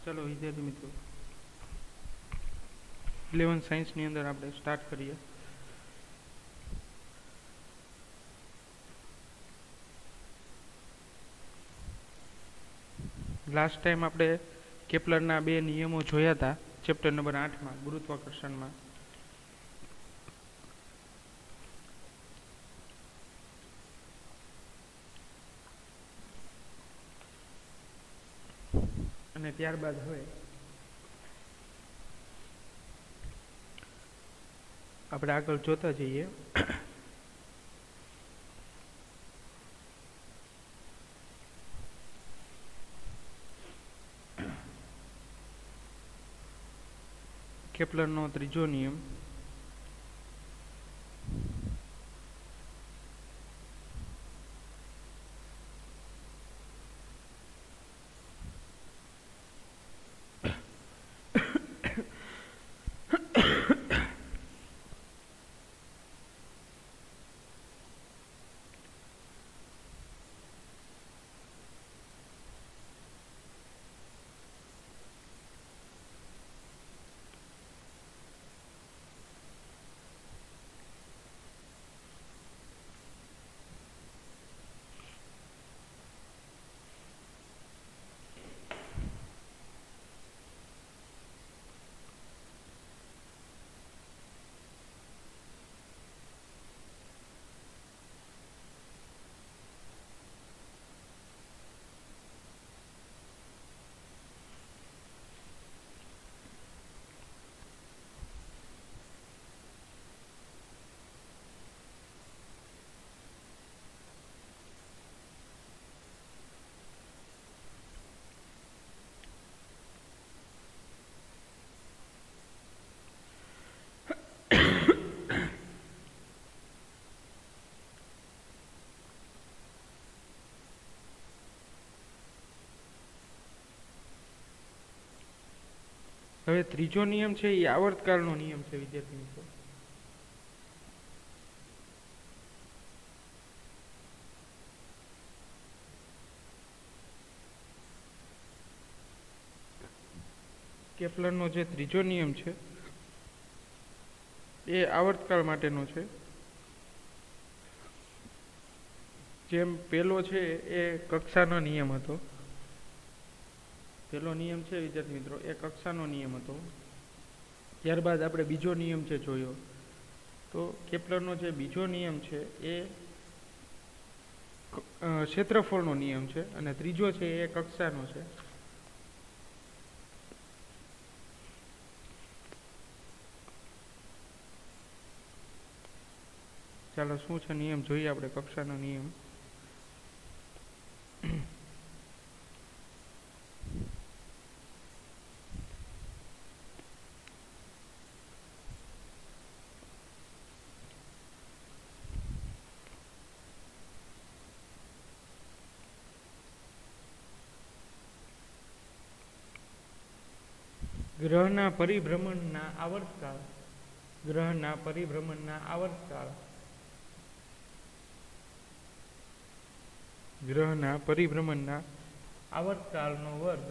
चलो विद्यार्थी मित्रों 11 साइंस ની અંદર આપણે સ્ટાર્ટ કરીએ। લાસ્ટ ટાઈમ આપણે કેપ્લરના બે નિયમો જોયા હતા ચેપ્ટર નંબર 8 માં ગુરુત્વાકર્ષણમાં। અને ત્યારબાદ હવે આપણે આગળ જોતા જઈએ। કેપ્લરનો ત્રીજો નિયમ હવે ત્રીજો નિયમ છે એ આવર્તકાળનો નિયમ છે વિદ્યાર્થી મિત્રો। કેપ્લરનો જે ત્રીજો નિયમ છે એ આવર્તકાળ માટેનો છે। જેમ પેલો છે એ કક્ષાનો નિયમ હતો। પેલો નિયમ છે વિદ્યાર્થી મિત્રો એ કક્ષાનો નિયમ હતો। ત્યારબાદ આપણે બીજો નિયમ છે જોયો તો કેપ્લરનો જે બીજો નિયમ છે એ ક્ષેત્રફળનો નિયમ છે અને ત્રીજો છે એ કક્ષાનો છે। ચાલો શું છે નિયમ જોઈએ આપણે કક્ષાનો નિયમ। ગ્રહના પરિભ્રમણના આવર્તકાળ ગ્રહના પરિભ્રમણના આવર્તકાળનો વર્ગ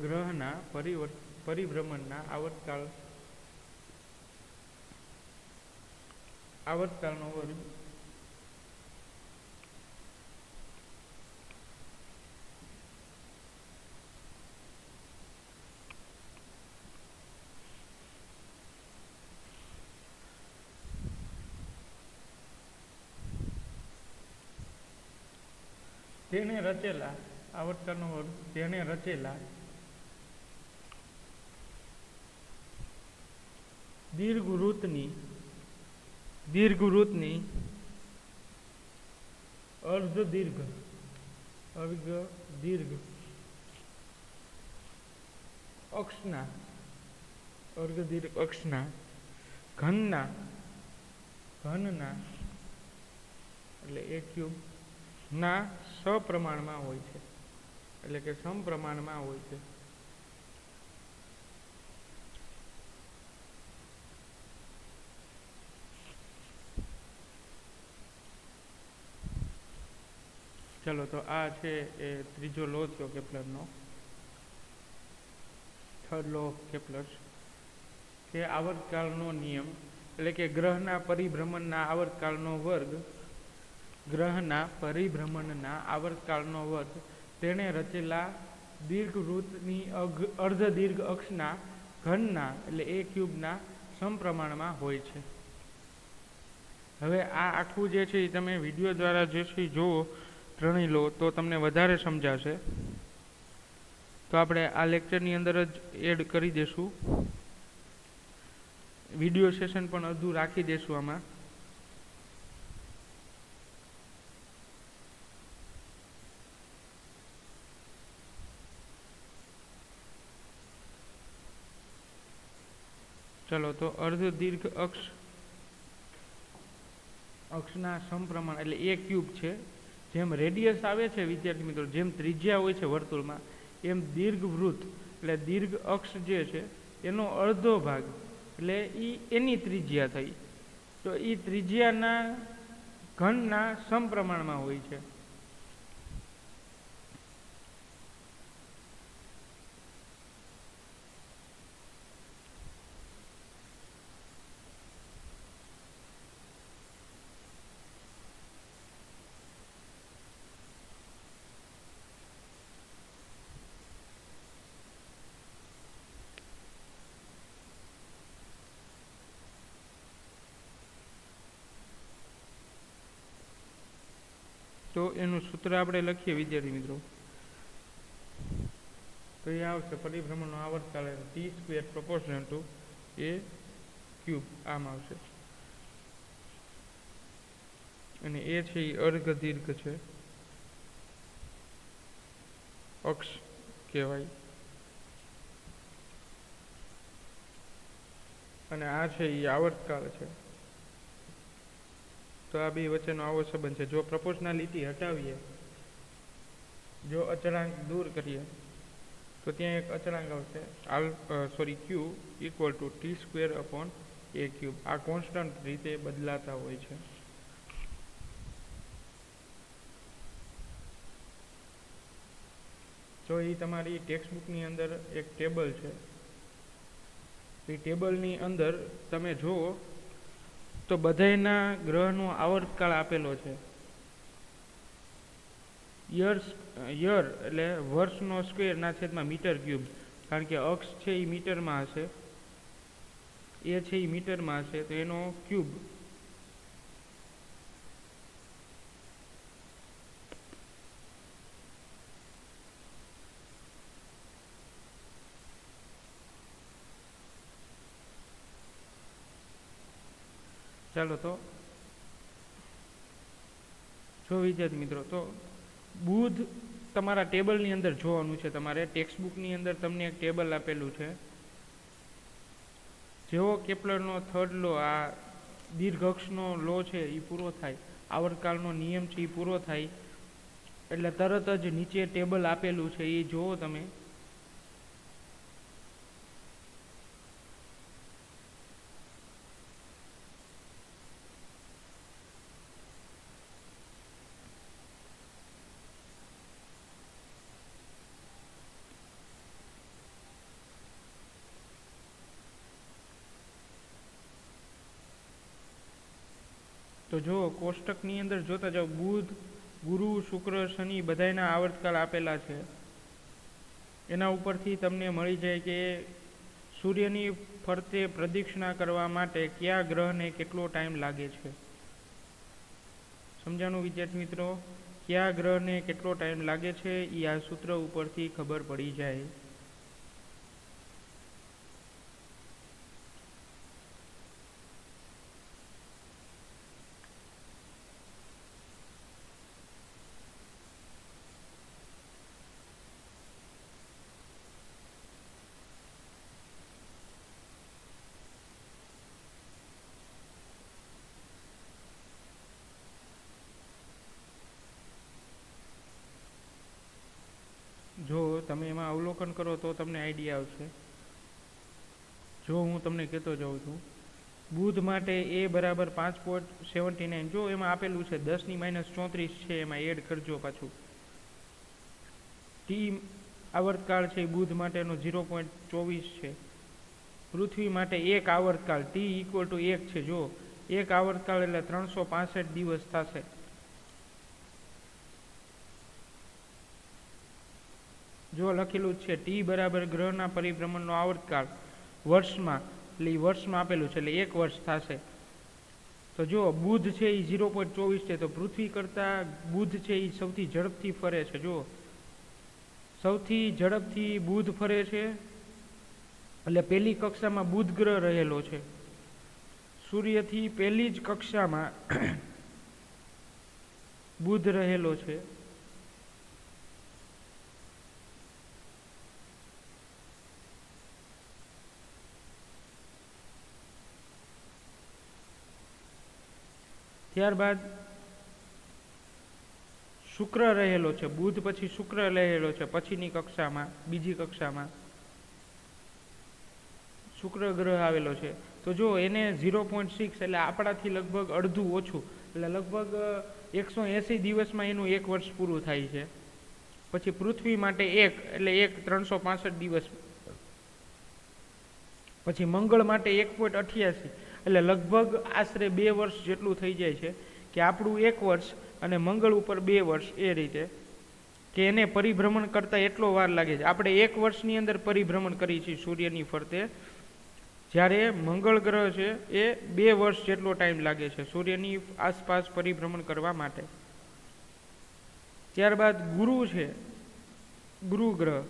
ગ્રહના પરિભ્રમણના આવર્તકાળનો વર્ગ તેને રચેલા આવર્તકાળનો વર્ગ તેને રચેલા દીર્ઘવૃત્તની અર્ધ દીર્ઘ અક્ષના ઘનના એટલે એ ક્યુબ ના સપ્રમાણમાં હોય છે એટલે કે સમપ્રમાણમાં હોય છે। ચલો તો આ છે એ ત્રીજો લો થયો કેપ્લરનો, થર્ડ લો ઓફ કેપ્લર, કે આવર્તકાળનો નિયમ, એટલે કે ગ્રહના પરિભ્રમણના આવર્તકાળનો વર્ગ, ગ્રહના પરિભ્રમણના આવર્તકાળનો વર્ગ તેણે રચેલા દીર્ઘવૃત્તની અર્ધ દીર્ઘ અક્ષના ઘનના એટલે એ ક્યુબના સમપ્રમાણમાં હોય છે. હવે આ આખું જે છે એ તમે વિડીયો દ્વારા જે છે જુઓ, ત્રણેય લો, તો તમને વધારે સમજાશે. તો આપણે આ લેક્ચરની અંદર જ એડ કરી દેશું, વિડીયો સેશન પણ અડધું રાખી દેશું આમાં. ચલો તો અર્ધ દીર્ઘ અક્ષના સમપ્રમાણ એટલે એ ક્યુબ છે. જેમ રેડિયસ આવે છે વિદ્યાર્થી મિત્રો, જેમ ત્રિજ્યા હોય છે વર્તુળમાં, એમ દીર્ઘવૃત્ત એટલે દીર્ઘ અક્ષ જે છે એનો અડધો ભાગ એટલે એની ત્રિજ્યા થઈ, તો એ ત્રિજ્યાના ઘનના સમપ્રમાણમાં હોય છે. તો એનું સૂત્ર આપણે લખીએ વિદ્યાર્થી મિત્રો, તો એ આવશે પરિભ્રમણનો આવર્તકાળ T square proportional to a cube, આમ આવશે. અને એ છે એ અર્ધ દીર્ઘ છે, અક્ષ કહેવાય, અને આ છે એ આવર્તકાળ છે. તો આ બે વચ્ચેનો આવો સંબંધ છે. જો પ્રપોર્શનાલિટી હટાવીએ, જો અચળાંક દૂર કરીએ, તો ત્યાં એક અચળાંક આવશે Q equal to T square upon a cube. આ કોન્સ્ટન્ટ રીતે બદલાતા હોય છે. તો એ તમારી ટેક્સ્ટ બુકની અંદર એક ટેબલ છે, એ ટેબલની અંદર તમે જુઓ તો બધાયના ગ્રહનો આવર્તકાળ આપેલો છે. યર એટલે વર્ષનો સ્ક્વેર ના છેદમાં મીટર ક્યુબ, કારણ કે અક્ષ છે એ મીટરમાં હશે, એ છે એ મીટરમાં હશે, તો એનો ક્યુબ ચાલો તો જો વિદ્યાર્થી મિત્રો, તો બુધ તમારા ટેબલની અંદર જોવાનું છે. તમારે ટેક્સ્ટ બુકની અંદર તમને એક ટેબલ આપેલું છે. જેવો કેપ્લરનો થર્ડ લો, આ દીર્ઘ અક્ષનો લો છે એ પૂરો થાય, આવર્તકાળનો નિયમ છે એ પૂરો થાય, એટલે તરત જ નીચે ટેબલ આપેલું છે એ જુઓ તમે. તો જો કોષ્ટકની અંદર જોતા જાઓ, બુધ, ગુરુ, શુક્ર, શનિ બધાના આવર્તકાળ આપેલા છે. એના ઉપરથી તમને મળી જાય કે સૂર્યની ફરતે પ્રદક્ષિણા કરવા માટે કયા ગ્રહને કેટલો ટાઈમ લાગે છે. સમજાણું વિદ્યાર્થી મિત્રો? કયા ગ્રહને કેટલો ટાઈમ લાગે છે એ આ સૂત્ર ઉપરથી ખબર પડી જાય. જો તમે એમાં અવલોકન કરો તો તમને આઈડિયા આવશે. જો હું તમને કહેતો જાઉં છું, બુધ માટે એ બરાબર 5.79, જો એમાં આપેલું છે 10⁻³ છે, એમાં એડ કરજો પાછું. ટી આવર્તકાળ છે એ બુધ માટેનો 0.24 છે. પૃથ્વી માટે એક આવર્તકાળ ટી ઇક્વલ ટુ 1 છે. જો એક આવર્તકાળ એટલે 365 દિવસ થશે. જો લખેલું છે ટી બરાબર ગ્રહના પરિભ્રમણનો આવર્તકાળ વર્ષમાં, એટલે વર્ષમાં આપેલું છે એટલે 1 વર્ષ થશે. તો જો બુધ છે એ 0.24 છે, તો પૃથ્વી કરતા બુધ છે એ સૌથી ઝડપથી ફરે છે. જો સૌથી ઝડપથી બુધ ફરે છે, એટલે પહેલી કક્ષામાં બુધ ગ્રહ રહેલો છે. સૂર્યથી પહેલી જ કક્ષામાં બુધ રહેલો છે. ત્યારબાદ શુક્ર રહેલો છે. બુધ પછી શુક્ર રહેલો છે પછીની કક્ષામાં, બીજી કક્ષામાં શુક્ર ગ્રહ આવેલો છે. તો જો એને 0.6 એટલે આપણાથી લગભગ અડધું ઓછું, એટલે લગભગ 180 દિવસમાં એનું 1 વર્ષ પૂરું થાય છે. પછી પૃથ્વી માટે એટલે 365 દિવસ. પછી મંગળ માટે 1.88 એટલે લગભગ આશરે 2 વર્ષ જેટલું થઈ જાય છે, કે આપણું 1 વર્ષ અને મંગળ ઉપર 2 વર્ષ, એ રીતે કે એને પરિભ્રમણ કરતા એટલો વાર લાગે છે. આપણે 1 વર્ષની અંદર પરિભ્રમણ કરીએ છીએ સૂર્યની ફરતે, જ્યારે મંગળ ગ્રહ છે એ 2 વર્ષ જેટલો ટાઈમ લાગે છે સૂર્યની આસપાસ પરિભ્રમણ કરવા માટે. ત્યારબાદ ગુરુ છે, ગુરુ ગ્રહ,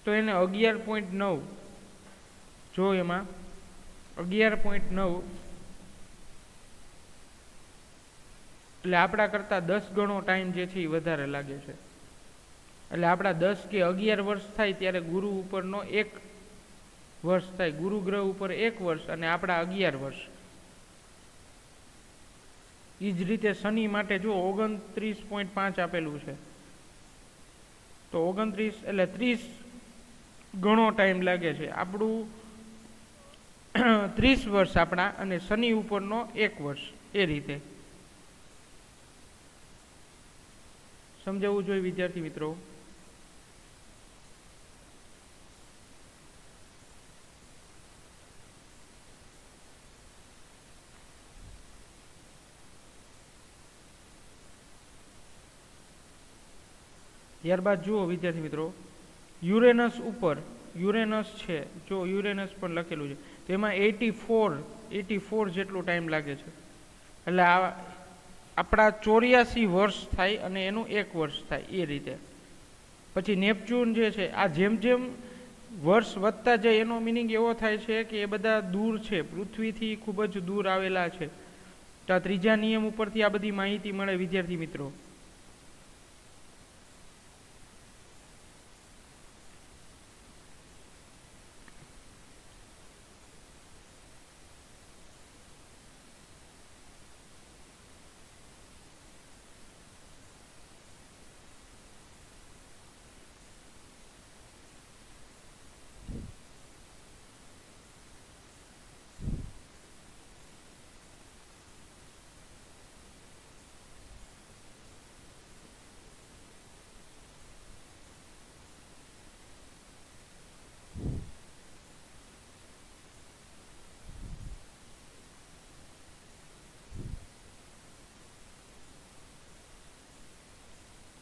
તો એને 11.9, જો એમાં 11.9 એટલે આપણા કરતા 10 ગણો ટાઈમ જે છે એ વધારે લાગે છે. એટલે આપણા 10 કે 11 વર્ષ થાય ત્યારે ગુરુ ઉપરનો 1 વર્ષ થાય. ગુરુ ગ્રહ ઉપર 1 વર્ષ અને આપણા 11 વર્ષ. એ જ રીતે શનિ માટે જો 29.5 આપેલું છે, તો 29 એટલે 30 ગણો ટાઈમ લાગે છે. આપણું 30 વર્ષ આપણા અને શનિ ઉપરનો 1 વર્ષ, એ રીતે સમજાવવું જોઈએ વિદ્યાર્થી મિત્રો. ત્યારબાદ જુઓ વિદ્યાર્થી મિત્રો, યુરેનસ ઉપર, યુરેનસ છે, જો યુરેનસ પણ લખેલું છે, તેમાં 84 જેટલો ટાઈમ લાગે છે. એટલે આપણા 84 વર્ષ થાય અને એનું 1 વર્ષ થાય, એ રીતે. પછી નેપચ્યુન જે છે, આ જેમ જેમ વર્ષ વધતા જાય એનો મિનિંગ એવો થાય છે કે એ બધા દૂર છે, પૃથ્વીથી ખૂબ જ દૂર આવેલા છે. તો આ ત્રીજા નિયમ ઉપરથી આ બધી માહિતી મળે વિદ્યાર્થી મિત્રો.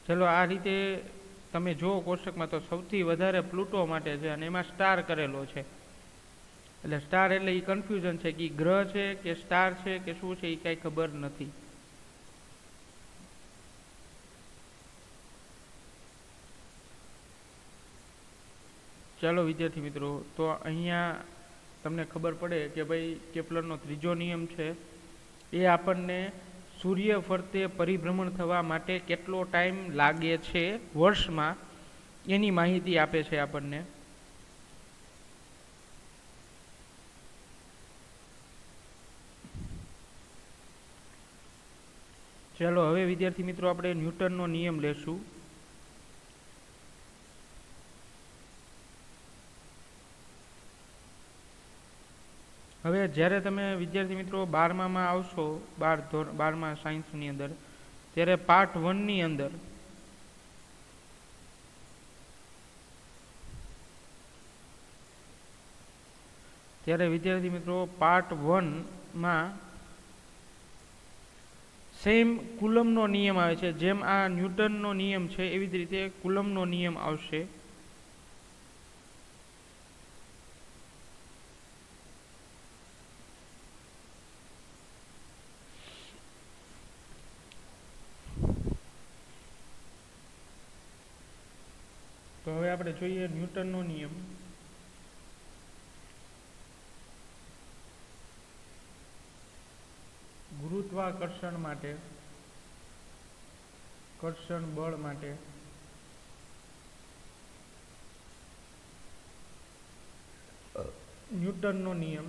ચલો આ રીતે તમે જુઓ કોષ્ટકમાં, તો સૌથી વધારે પ્લુટો માટે છે અને એમાં સ્ટાર કરેલો છે. એટલે સ્ટાર એટલે એ કન્ફ્યુઝન છે કે ગ્રહ છે કે સ્ટાર છે કે શું છે, એ કાંઈ ખબર નથી. ચાલો વિદ્યાર્થી મિત્રો, તો અહીંયા તમને ખબર પડે કે ભાઈ કેપ્લરનો ત્રીજો નિયમ છે એ આપણને સૂર્ય ફરતે પરિભ્રમણ થવા માટે કેટલો ટાઈમ લાગે છે વર્ષમાં, એની માહિતી આપે છે આપણને. ચાલો હવે વિદ્યાર્થી મિત્રો આપણે ન્યૂટનનો નિયમ લેશું. હવે જ્યારે તમે વિદ્યાર્થી મિત્રો 12માં આવશો, 12મા સાયન્સની અંદર, ત્યારે પાર્ટ 1ની અંદર ત્યારે વિદ્યાર્થી મિત્રો પાર્ટ 1 માં સેમ કુલમનો નિયમ આવે છે. જેમ આ ન્યૂટનનો નિયમ છે એવી જ રીતે કુલમનો નિયમ આવશે. તો હવે આપણે જોઈએ ન્યૂટનનો નિયમ. ગુરુત્વાકર્ષણ માટે કર્ષણ બળ માટે ન્યૂટનનો નિયમ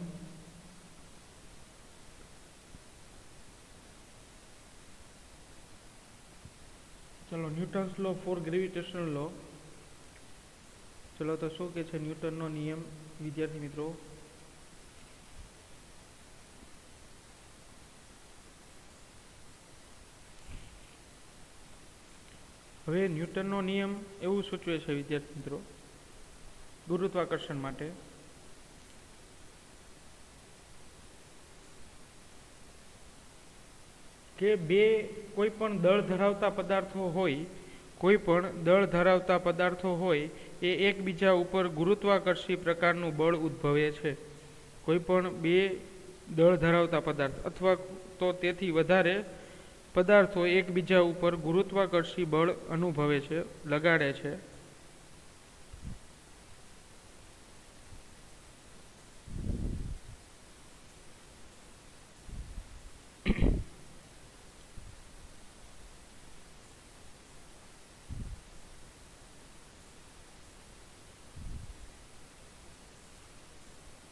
ચલો ન્યૂટન્સ લો ફોર ગ્રેવિટેશનલ લો. ચલો તો શું કે છે ન્યૂટનનો નિયમ વિદ્યાર્થી મિત્રો? હવે ન્યૂટનનો નિયમ એવું સૂચવે છે વિદ્યાર્થી મિત્રો ગુરુત્વાકર્ષણ માટે કે કોઈ પણ દળ ધરાવતા પદાર્થો હોય એ એકબીજા ઉપર ગુરુત્વાકર્ષી પ્રકારનું બળ ઉદ્ભવે છે. કોઈ પણ બે દળ ધરાવતા પદાર્થ અથવા તો તેથી વધારે પદાર્થો એકબીજા ઉપર ગુરુત્વાકર્ષી બળ અનુભવે છે, લગાડે છે.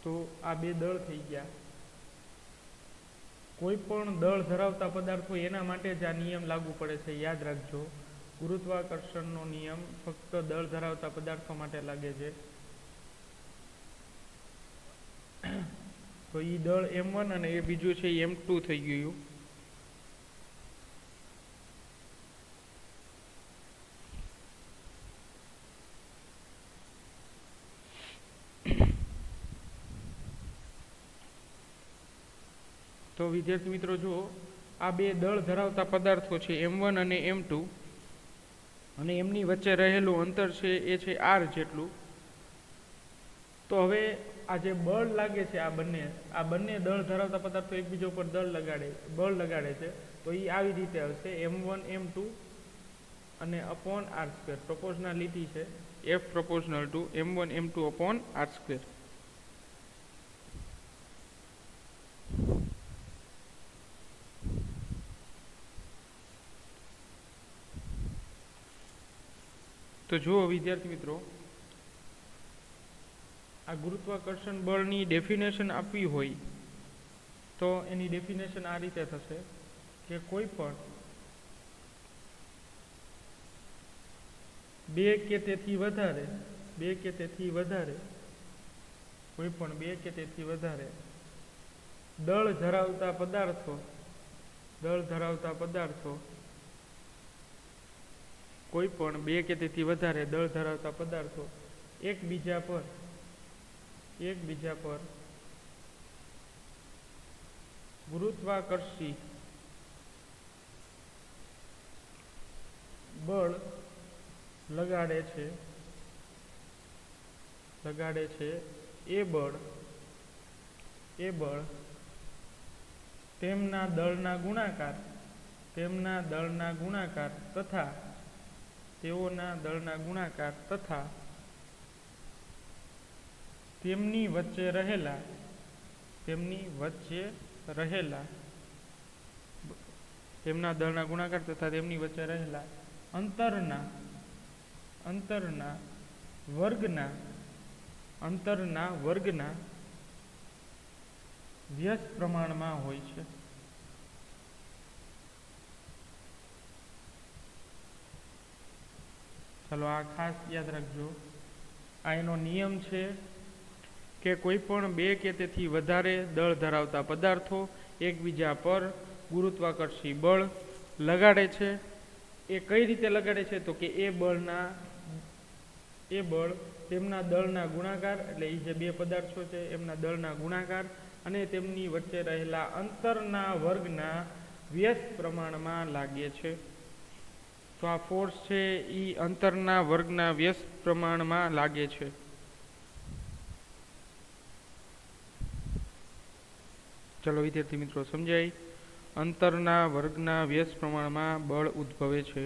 તો આ બે દળ થઈ ગયા. કોઈ પણ દળ ધરાવતા પદાર્થ હોય એના માટે જ આ નિયમ લાગુ પડે છે. યાદ રાખજો, ગુરુત્વાકર્ષણનો નિયમ ફક્ત દળ ધરાવતા પદાર્થો માટે લાગે છે. તો એ દળ M1 અને એ બીજું છે M2 થઈ ગયું. તો વિદ્યાર્થી મિત્રો જો આ બે દળ ધરાવતા પદાર્થો છે M1 અને M2 અને એમની વચ્ચે રહેલું અંતર છે એ છે R જેટલું. તો હવે આ જે બળ લાગે છે આ બંને દળ ધરાવતા પદાર્થો એકબીજા ઉપર બળ લગાડે છે. તો એ આવી રીતે આવશે M1 M2 અને અપોન R². પ્રોપોર્શનાલિટી છે F proportional to M1 M2 upon R². તો જુઓ વિદ્યાર્થી મિત્રો, આ ગુરુત્વાકર્ષણ બળની ડેફિનેશન આપવી હોય તો એની ડેફિનેશન આ રીતે થશે કે કોઈ પણ બે કે તેથી વધારે દળ ધરાવતા પદાર્થો કોઈ પણ બે કે તેથી વધારે દળ ધરાવતા પદાર્થો એકબીજા પર ગુરુત્વાકર્ષી બળ લગાડે છે. એ બળ તેમના દળના ગુણાકાર તથા તેઓના દળના ગુણાકાર તથા તેમની વચ્ચે રહેલા તેમના દળના ગુણાકાર તથા તેમની વચ્ચે રહેલા અંતરના વર્ગના વ્યસ્ત પ્રમાણમાં હોય છે. ચાલો આ ખાસ યાદ રાખજો. આ એનો નિયમ છે કે કોઈ પણ બે કે તેથી વધારે દળ ધરાવતા પદાર્થો એકબીજા પર ગુરુત્વાકર્ષી બળ લગાડે છે. એ કઈ રીતે લગાડે છે? તો કે એ બળ તેમના દળના ગુણાકાર, એટલે એ જે બે પદાર્થો છે એમના દળના ગુણાકાર અને તેમની વચ્ચે રહેલા અંતરના વર્ગના વ્યસ્ત પ્રમાણમાં લાગે છે. તો આ ફોર્સ છે એ અંતરના વર્ગના વ્યસ્ત પ્રમાણમાં લાગે છે. ચલો વિદ્યાર્થી મિત્રો સમજાય. અંતરના વર્ગના વ્યસ્ત પ્રમાણમાં બળ ઉદ્ભવે છે.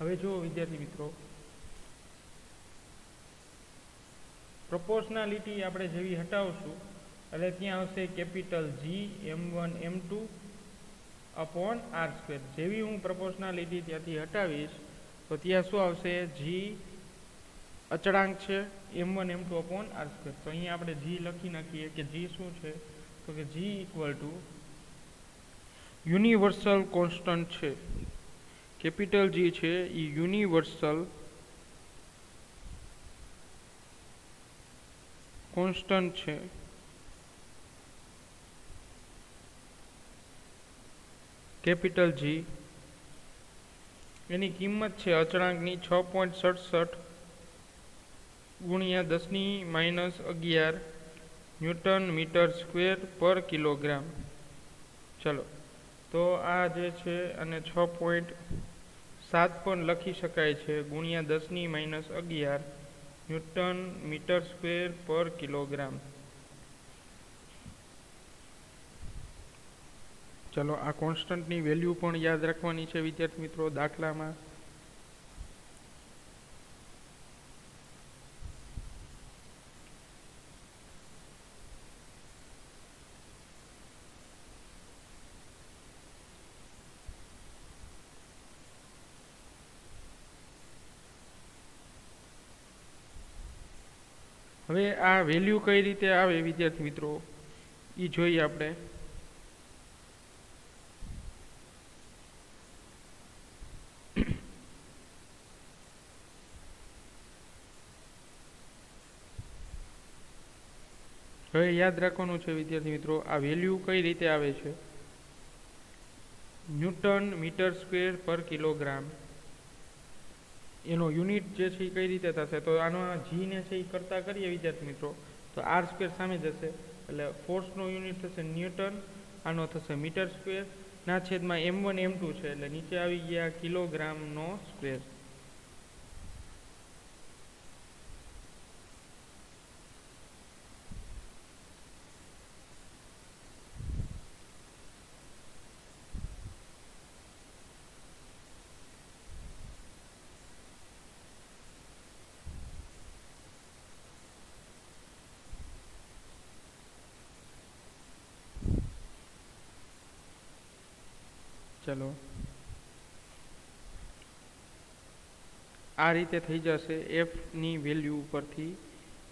હવે જો વિદ્યાર્થી મિત્રો, પ્રોપોર્શનાલિટી આપણે જેવી હટાવશું એટલે ત્યાં આવશે capital G m1 m2 upon r². જેવી હું પ્રોપોર્શનાલિટી ત્યાંથી હટાવીશ તો ત્યાં શું આવશે? G અચળાંક છે, m1 m2 અપોન r². તો અહીંયા આપણે G લખી નાખીએ કે G શું છે? તો કે G equal to universal constant છે. કેપિટલ G છે એ યુનિવર્સલ કોન્સ્ટન્ટ છે. કેપિટલ G એની કિંમત છે અચળાંકની 6.67 ગુણ્યા 10⁻11 ન્યૂટન મીટર સ્ક્વેર પર કિલોગ્રામ. ચલો, તો આ જે છે અને 6.7 પણ લખી શકાય છે ગુણ્યા 10⁻11 ન્યૂટન મીટર સ્ક્વેર પર કિલોગ્રામ. ચલો, આ કોન્સ્ટન્ટની વેલ્યુ પણ યાદ રાખવાની છે વિદ્યાર્થી મિત્રો દાખલામાં. હવે આ વેલ્યુ કઈ રીતે આવે વિદ્યાર્થી મિત્રો એ જોઈએ આપણે. હવે યાદ રાખવાનું છે વિદ્યાર્થી મિત્રો આ વેલ્યુ કઈ રીતે આવે છે. ન્યૂટન મીટર સ્ક્વેર પર કિલોગ્રામ એનો યુનિટ જે છે એ કઈ રીતે થશે? તો આનો જી ને છે એ કરતા કરીએ વિદ્યાર્થી મિત્રો તો r² સામે જશે એટલે ફોર્સનો યુનિટ થશે ન્યૂટન, આનો થશે મીટર સ્ક્વેર ના છેદમાં m1 m2 છે એટલે નીચે આવી ગયા કિલોગ્રામનો સ્ક્વેર. ચલો, આ રીતે થઈ જશે f ની વેલ્યુ ઉપરથી.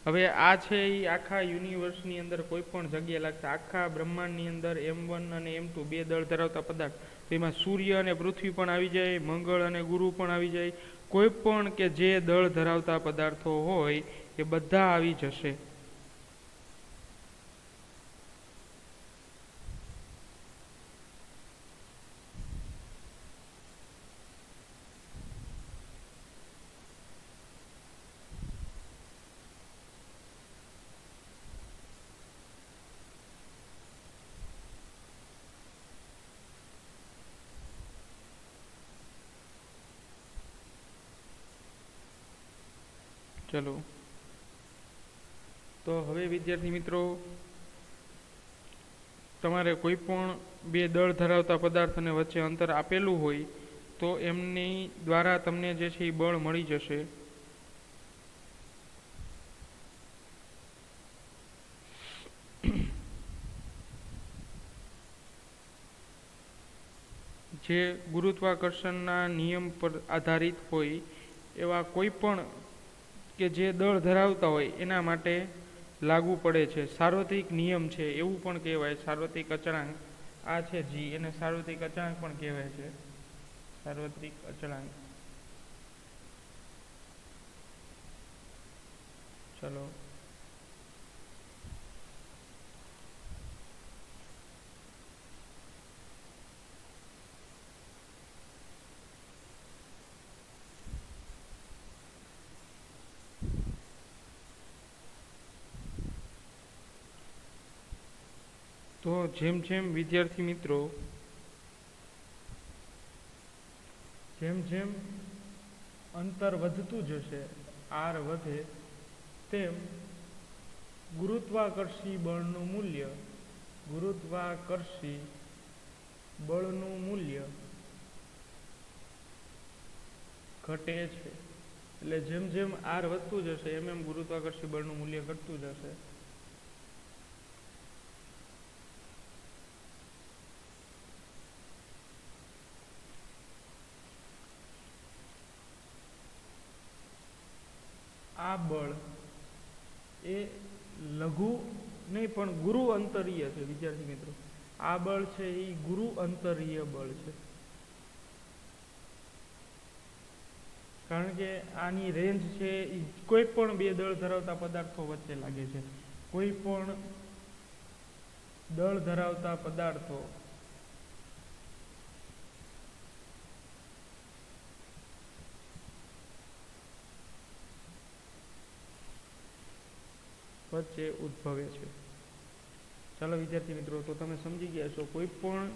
હવે આ છે એ આખા યુનિવર્સની અંદર કોઈ પણ જગ્યાએ લાગશે. આખા બ્રહ્માંડની અંદર m1 અને m2 બે દળ ધરાવતા પદાર્થ, તો એમાં સૂર્ય અને પૃથ્વી પણ આવી જાય, મંગળ અને ગુરુ પણ આવી જાય. કોઈ પણ કે જે દળ ધરાવતા પદાર્થો હોય એ બધા આવી જશે. ચલો, તો હવે વિદ્યાર્થી મિત્રો તમારે કોઈ પણ બે દળ ધરાવતા પદાર્થને વચ્ચે અંતર આપેલું હોય તો એમની દ્વારા તમને જે છે એ બળ મળી જશે. જે ગુરુત્વાકર્ષણના નિયમ પર આધારિત હોય એવા કોઈ પણ કે જે દળ ધરાવતા હોય એના માટે લાગુ પડે છે. સાર્વત્રિક નિયમ છે એવું પણ કહેવાય. સાર્વત્રિક અચળાંક આ છે G, એને સાર્વત્રિક અચળાંક પણ કહેવાય છે. સાર્વત્રિક અચળાંક. ચલો, તો જેમ જેમ વિદ્યાર્થી મિત્રો જેમ જેમ અંતર વધતું જશે, આર વધે, તેમ ગુરુત્વાકર્ષી બળનું મૂલ્ય ઘટે છે. એટલે જેમ જેમ આર વધતું જશે એમ એમ ગુરુત્વાકર્ષી બળનું મૂલ્ય ઘટતું જશે. આ બળ એ લઘુ નહીં પણ ગુરુ અંતરીય છે વિદ્યાર્થી મિત્રો. આ બળ છે એ ગુરુ અંતરીય બળ છે, કારણ કે આની રેન્જ છે એ કોઈ પણ બે દળ ધરાવતા પદાર્થો વચ્ચે લાગે છે. કોઈ પણ દળ ધરાવતા પદાર્થો વચ્ચે ઉદ્ભવે છે. ચાલો વિદ્યાર્થી મિત્રો, તો તમે સમજી ગયા છો કોઈ પણ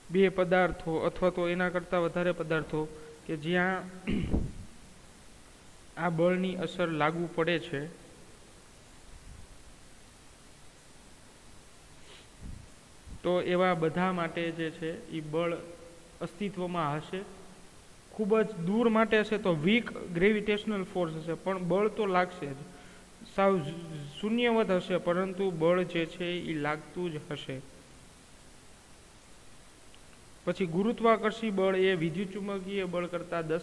બે પદાર્થો અથવા તો એના કરતાં વધારે પદાર્થો કે જ્યાં આ બળની અસર લાગુ પડે છે, તો એવા બધા માટે જે છે એ બળ અસ્તિત્વમાં હશે. ખૂબ જ દૂર માટે હશે તો વીક ગ્રેવિટેશનલ ફોર્સ હશે, પણ બળ તો લાગશે જ. સાવ શૂન્યવત હશે પરંતુ બળ જે છે એ લાગતું જ હશે. પછી ગુરુત્વાકર્ષી બળ એ વિદ્યુત બળ કરતાં 10⁻⁻⁹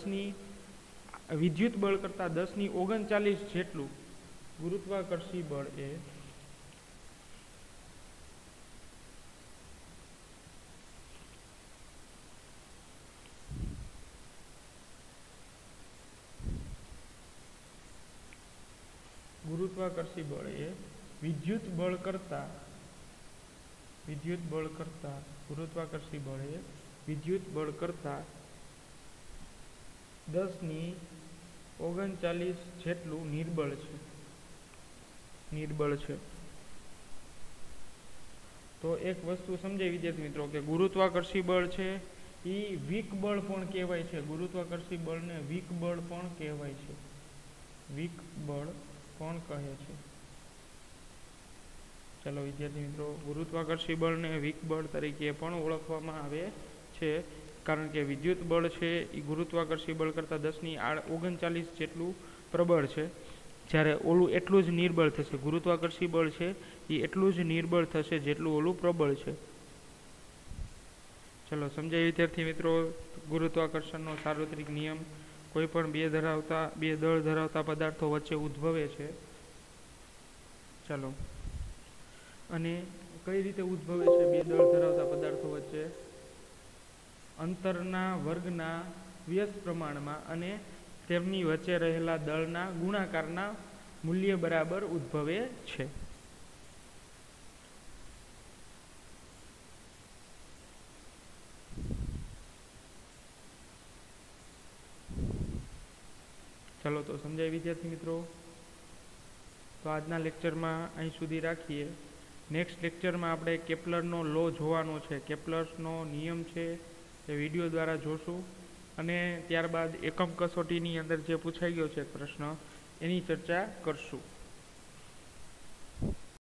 જેટલું ગુરુત્વાકર્ષી બળ એ વિદ્યુત બળ કરતાં ગુરુત્વાકર્ષી બળ એ વિદ્યુત બળ કરતાં 10⁻⁹ જેટલું નિર્બળ છે. તો એક વસ્તુ સમજાય વિદ્યાર્થી મિત્રો કે ગુરુત્વાકર્ષી બળ છે એ વીક બળ પણ કહેવાય છે. ગુરુત્વાકર્ષી બળને વીક બળ પણ કહેવાય છે. વીક બળ કોણ કહે છે? ચાલો વિદ્યાર્થી મિત્રો, ગુરુત્વાકર્ષી બળને વીક બળ તરીકે પણ ઓળખવામાં આવે છે, કારણ કે વિદ્યુત બળ છે એ ગુરુત્વાકર્ષી બળ કરતાં 10⁻⁹ જેટલું પ્રબળ છે, જ્યારે ઓલું એટલું જ નિર્બળ થશે. ગુરુત્વાકર્ષી બળ છે એ એટલું જ નિર્બળ થશે જેટલું ઓલું પ્રબળ છે. ચલો સમજાય વિદ્યાર્થી મિત્રો ગુરુત્વાકર્ષણનો સાર્વત્રિક નિયમ કોઈ પણ બે દળ ધરાવતા પદાર્થો વચ્ચે ઉદ્ભવે છે. ચાલો, અને કઈ રીતે ઉદ્ભવે છે બે દળ ધરાવતા પદાર્થો વચ્ચે? અંતરના વર્ગના વ્યસ્ત પ્રમાણમાં અને તેમની વચ્ચે રહેલા દળના ગુણાકારના મૂલ્ય બરાબર ઉદ્ભવે છે. ચાલો તો સમજાય વિદ્યાર્થી મિત્રો. તો આજના લેક્ચરમાં અહીં સુધી રાખીએ. નેક્સ્ટ લેક્ચરમાં આપણે કેપ્લરનો લો જોવાનો છે. કેપ્લરનો નિયમ છે એ વિડીયો દ્વારા જોશું, અને ત્યારબાદ એકમ કસોટીની અંદર જે પૂછાઈ ગયો છે પ્રશ્ન એની ચર્ચા કરશું.